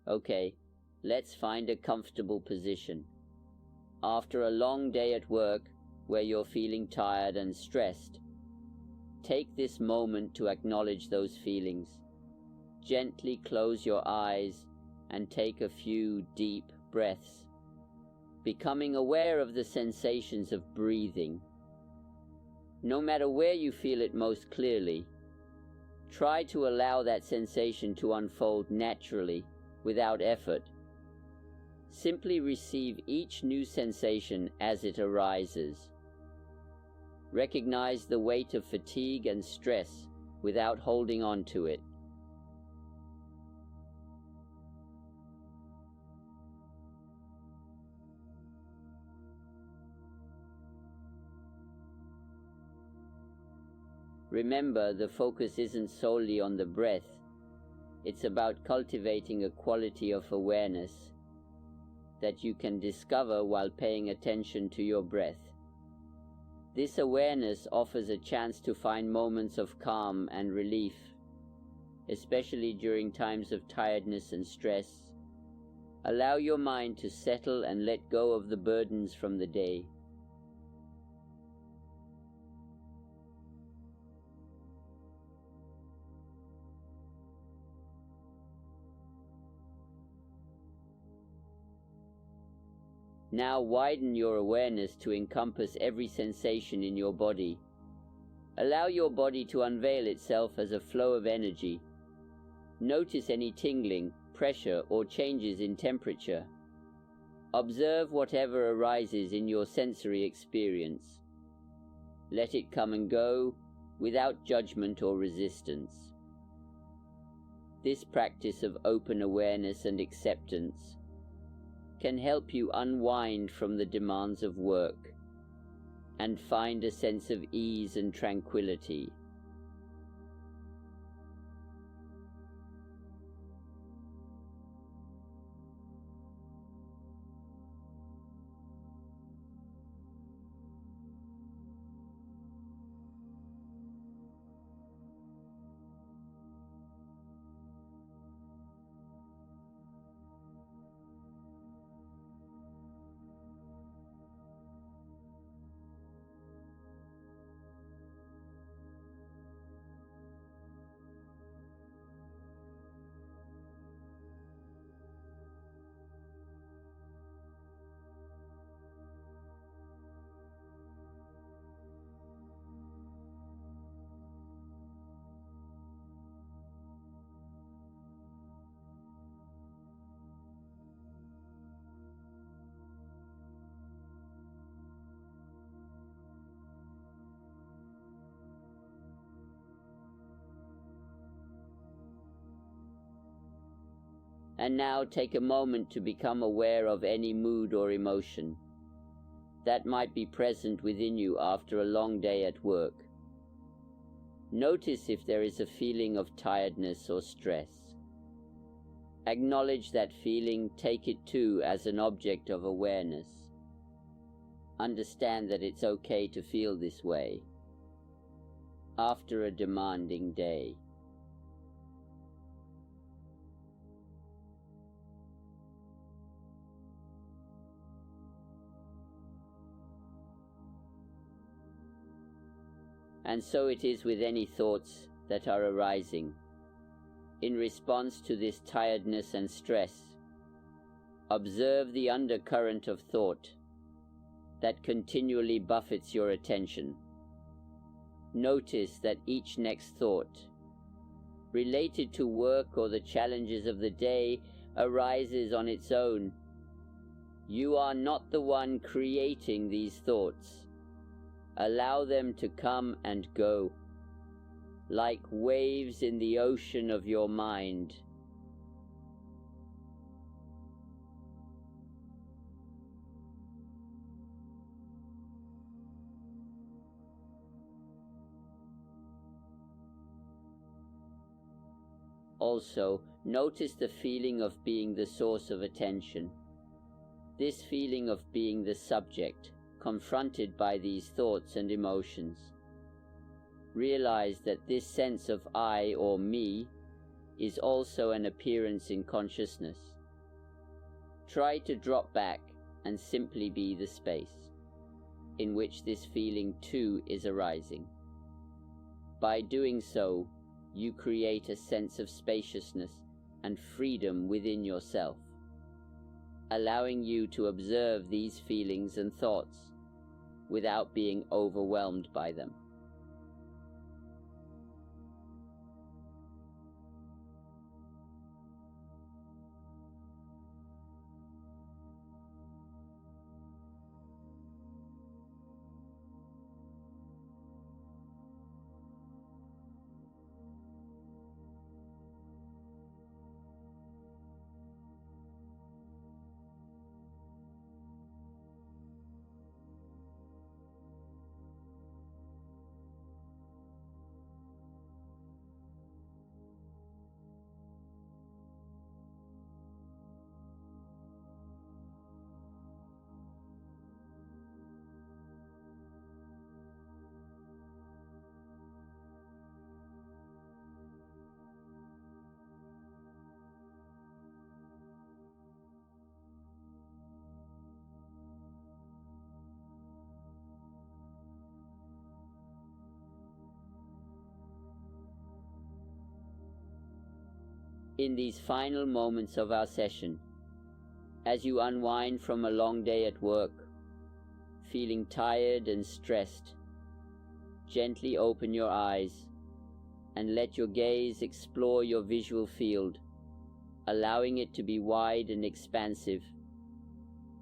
Okay, let's find a comfortable position. After a long day at work, where you're feeling tired and stressed, take this moment to acknowledge those feelings. Gently close your eyes and take a few deep breaths, becoming aware of the sensations of breathing. No matter where you feel it most clearly, try to allow that sensation to unfold naturally, without effort. Simply receive each new sensation as it arises. Recognize the weight of fatigue and stress without holding on to it. Remember, the focus isn't solely on the breath. It's about cultivating a quality of awareness that you can discover while paying attention to your breath. This awareness offers a chance to find moments of calm and relief, especially during times of tiredness and stress. Allow your mind to settle and let go of the burdens from the day. Now widen your awareness to encompass every sensation in your body. Allow your body to unveil itself as a flow of energy. Notice any tingling, pressure, or changes in temperature. Observe whatever arises in your sensory experience. Let it come and go without judgment or resistance. This practice of open awareness and acceptance can help you unwind from the demands of work and find a sense of ease and tranquility. And now take a moment to become aware of any mood or emotion that might be present within you after a long day at work. Notice if there is a feeling of tiredness or stress. Acknowledge that feeling, take it too as an object of awareness. Understand that it's okay to feel this way after a demanding day. And so it is with any thoughts that are arising. In response to this tiredness and stress, observe the undercurrent of thought that continually buffets your attention. Notice that each next thought, related to work or the challenges of the day, arises on its own. You are not the one creating these thoughts. Allow them to come and go, like waves in the ocean of your mind. Also, notice the feeling of being the source of attention. This feeling of being the subject, confronted by these thoughts and emotions. Realize that this sense of I or me is also an appearance in consciousness. Try to drop back and simply be the space in which this feeling too is arising. By doing so, you create a sense of spaciousness and freedom within yourself, allowing you to observe these feelings and thoughts without being overwhelmed by them. In these final moments of our session, as you unwind from a long day at work, feeling tired and stressed, gently open your eyes and let your gaze explore your visual field, allowing it to be wide and expansive.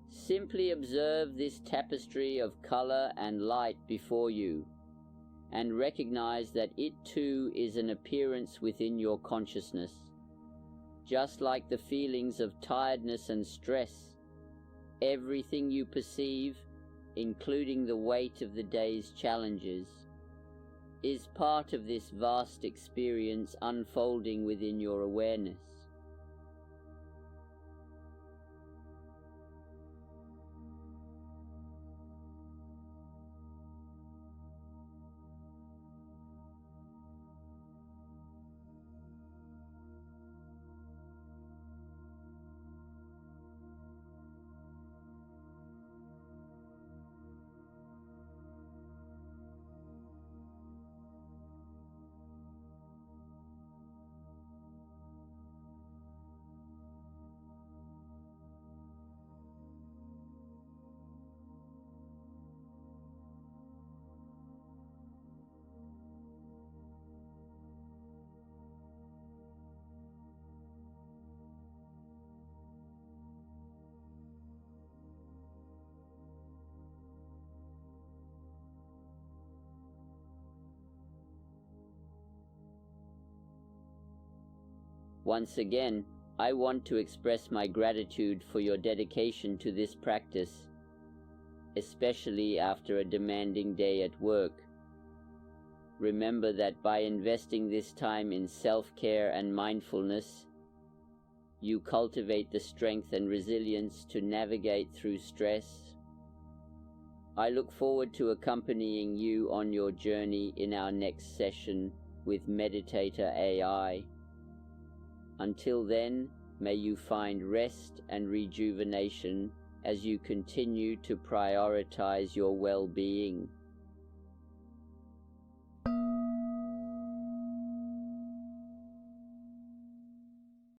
Simply observe this tapestry of color and light before you, and recognize that it too is an appearance within your consciousness. Just like the feelings of tiredness and stress, everything you perceive, including the weight of the day's challenges, is part of this vast experience unfolding within your awareness. Once again, I want to express my gratitude for your dedication to this practice, especially after a demanding day at work. Remember that by investing this time in self-care and mindfulness, you cultivate the strength and resilience to navigate through stress. I look forward to accompanying you on your journey in our next session with Meditator-AI. Until then, may you find rest and rejuvenation as you continue to prioritize your well-being.